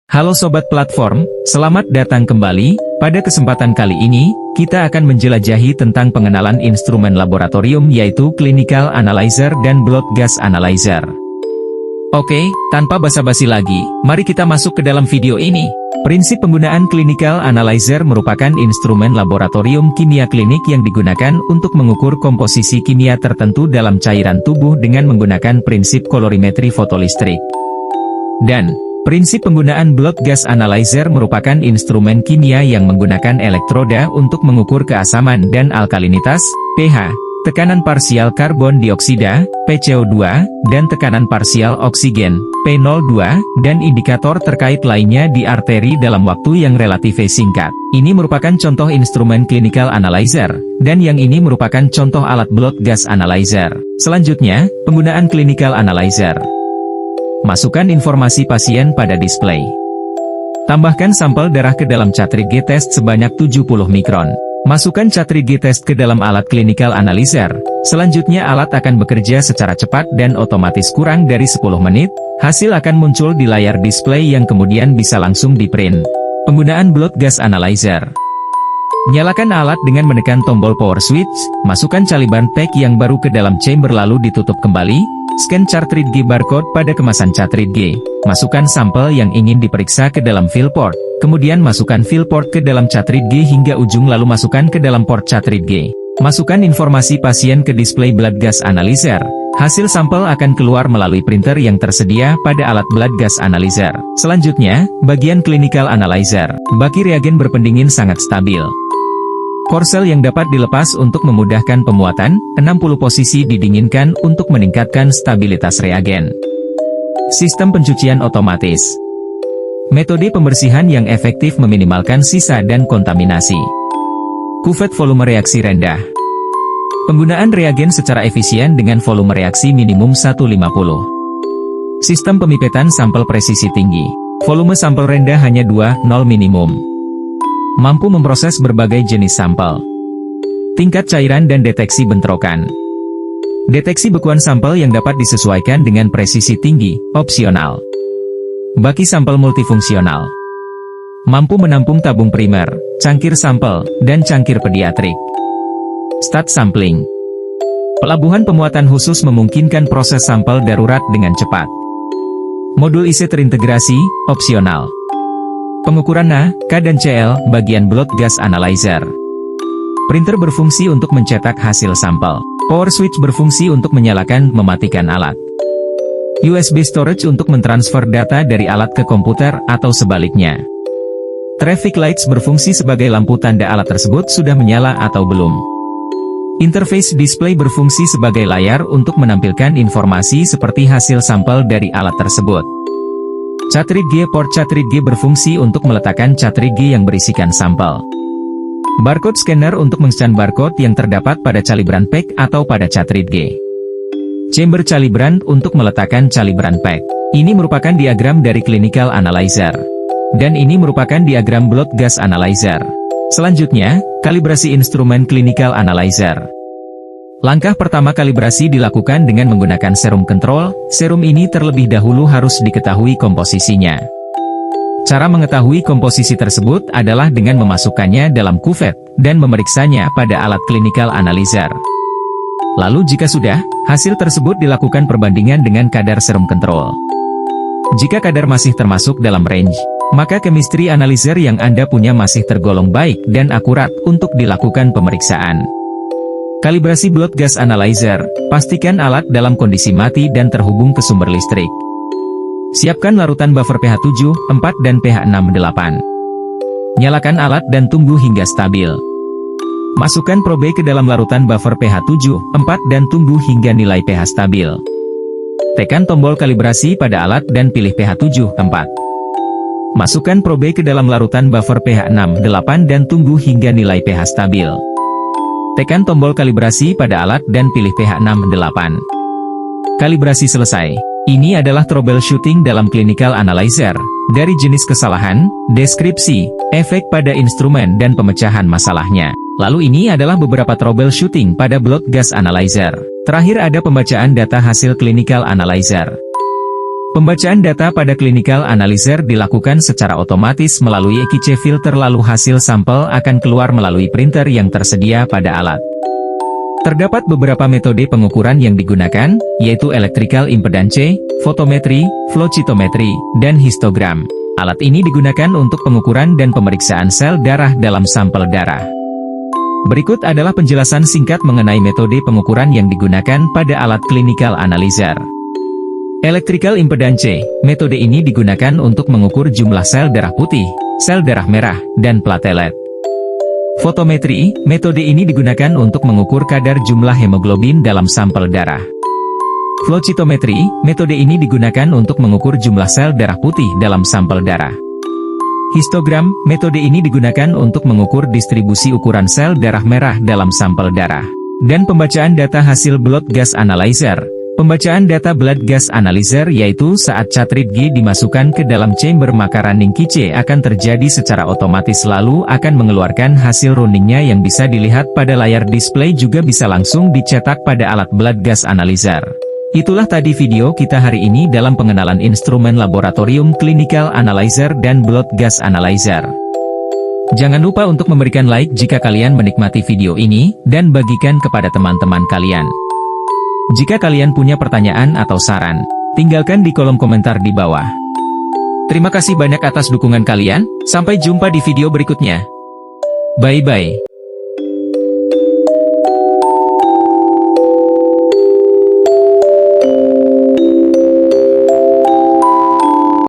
Halo Sobat Platform, selamat datang kembali. Pada kesempatan kali ini, kita akan menjelajahi tentang pengenalan instrumen laboratorium yaitu Clinical Analyzer dan Blood Gas Analyzer. Oke, tanpa basa-basi lagi, mari kita masuk ke dalam video ini. Prinsip penggunaan Clinical Analyzer merupakan instrumen laboratorium kimia klinik yang digunakan untuk mengukur komposisi kimia tertentu dalam cairan tubuh dengan menggunakan prinsip kolorimetri fotolistrik. Dan prinsip penggunaan Blood Gas Analyzer merupakan instrumen kimia yang menggunakan elektroda untuk mengukur keasaman dan alkalinitas, pH, tekanan parsial karbon dioksida, PCO2, dan tekanan parsial oksigen, P02, dan indikator terkait lainnya di arteri dalam waktu yang relatif singkat. Ini merupakan contoh instrumen Clinical Analyzer, dan yang ini merupakan contoh alat Blood Gas Analyzer. Selanjutnya, penggunaan Clinical Analyzer. Masukkan informasi pasien pada display. Tambahkan sampel darah ke dalam cartridge G-test sebanyak 70 mikron. Masukkan cartridge G-test ke dalam alat Clinical Analyzer. Selanjutnya alat akan bekerja secara cepat dan otomatis kurang dari 10 menit. Hasil akan muncul di layar display yang kemudian bisa langsung di-print. Penggunaan Blood Gas Analyzer. Nyalakan alat dengan menekan tombol power switch. Masukkan caliban pack yang baru ke dalam chamber lalu ditutup kembali. Scan cartridge G barcode pada kemasan cartridge G. Masukkan sampel yang ingin diperiksa ke dalam fill port. Kemudian masukkan fill port ke dalam cartridge G hingga ujung lalu masukkan ke dalam port cartridge G. Masukkan informasi pasien ke display Blood Gas Analyzer. Hasil sampel akan keluar melalui printer yang tersedia pada alat Blood Gas Analyzer. Selanjutnya, bagian Clinical Analyzer. Baki reagen berpendingin sangat stabil. Korsel yang dapat dilepas untuk memudahkan pemuatan, 60 posisi didinginkan untuk meningkatkan stabilitas reagen. Sistem pencucian otomatis. Metode pembersihan yang efektif meminimalkan sisa dan kontaminasi. Kuvet volume reaksi rendah. Penggunaan reagen secara efisien dengan volume reaksi minimum 150. Sistem pemipetan sampel presisi tinggi. Volume sampel rendah hanya 2,0 minimum. Mampu memproses berbagai jenis sampel. Tingkat cairan dan deteksi bentrokan. Deteksi bekuan sampel yang dapat disesuaikan dengan presisi tinggi, opsional. Baki sampel multifungsional. Mampu menampung tabung primer, cangkir sampel, dan cangkir pediatrik. Stat sampling. Pelabuhan pemuatan khusus memungkinkan proses sampel darurat dengan cepat. Modul IC terintegrasi, opsional. Pengukuran N, K dan CL, bagian Blood Gas Analyzer. Printer berfungsi untuk mencetak hasil sampel. Power switch berfungsi untuk menyalakan, mematikan alat. USB storage untuk mentransfer data dari alat ke komputer atau sebaliknya. Traffic lights berfungsi sebagai lampu tanda alat tersebut sudah menyala atau belum. Interface display berfungsi sebagai layar untuk menampilkan informasi seperti hasil sampel dari alat tersebut. Cartridge G port cartridge G berfungsi untuk meletakkan cartridge G yang berisikan sampel. Barcode scanner untuk meng-scan barcode yang terdapat pada calibran pack atau pada cartridge G. Chamber calibran untuk meletakkan calibran pack. Ini merupakan diagram dari Clinical Analyzer. Dan ini merupakan diagram Blood Gas Analyzer. Selanjutnya, kalibrasi instrumen Clinical Analyzer. Langkah pertama kalibrasi dilakukan dengan menggunakan serum control. Serum ini terlebih dahulu harus diketahui komposisinya. Cara mengetahui komposisi tersebut adalah dengan memasukkannya dalam kuvet, dan memeriksanya pada alat Clinical Analyzer. Lalu jika sudah, hasil tersebut dilakukan perbandingan dengan kadar serum control. Jika kadar masih termasuk dalam range, maka chemistry analyzer yang Anda punya masih tergolong baik dan akurat untuk dilakukan pemeriksaan. Kalibrasi Blood Gas Analyzer, pastikan alat dalam kondisi mati dan terhubung ke sumber listrik. Siapkan larutan buffer pH 7, 4 dan pH 6, 8. Nyalakan alat dan tunggu hingga stabil. Masukkan probe ke dalam larutan buffer pH 7, 4 dan tunggu hingga nilai pH stabil. Tekan tombol kalibrasi pada alat dan pilih pH 7, 4. Masukkan probe ke dalam larutan buffer pH 6, 8 dan tunggu hingga nilai pH stabil. Tekan tombol kalibrasi pada alat dan pilih pH 6, 8. Kalibrasi selesai. Ini adalah troubleshooting dalam Clinical Analyzer, dari jenis kesalahan, deskripsi, efek pada instrumen dan pemecahan masalahnya. Lalu ini adalah beberapa troubleshooting pada Blood Gas Analyzer. Terakhir ada pembacaan data hasil Clinical Analyzer. Pembacaan data pada clinical analyzer dilakukan secara otomatis melalui EQC filter, lalu hasil sampel akan keluar melalui printer yang tersedia pada alat. Terdapat beberapa metode pengukuran yang digunakan, yaitu electrical impedance, fotometri, flow cytometry, dan histogram. Alat ini digunakan untuk pengukuran dan pemeriksaan sel darah dalam sampel darah. Berikut adalah penjelasan singkat mengenai metode pengukuran yang digunakan pada alat clinical analyzer. Electrical impedance, metode ini digunakan untuk mengukur jumlah sel darah putih, sel darah merah, dan platelet. Fotometri, metode ini digunakan untuk mengukur kadar jumlah hemoglobin dalam sampel darah. Flow cytometry, metode ini digunakan untuk mengukur jumlah sel darah putih dalam sampel darah. Histogram, metode ini digunakan untuk mengukur distribusi ukuran sel darah merah dalam sampel darah. Dan pembacaan data hasil blood gas analyzer. Pembacaan data blood gas analyzer yaitu saat cartridge G dimasukkan ke dalam chamber maka running QC akan terjadi secara otomatis lalu akan mengeluarkan hasil runningnya yang bisa dilihat pada layar display juga bisa langsung dicetak pada alat blood gas analyzer. Itulah tadi video kita hari ini dalam pengenalan instrumen laboratorium clinical analyzer dan blood gas analyzer. Jangan lupa untuk memberikan like jika kalian menikmati video ini, dan bagikan kepada teman-teman kalian. Jika kalian punya pertanyaan atau saran, tinggalkan di kolom komentar di bawah. Terima kasih banyak atas dukungan kalian, sampai jumpa di video berikutnya. Bye-bye.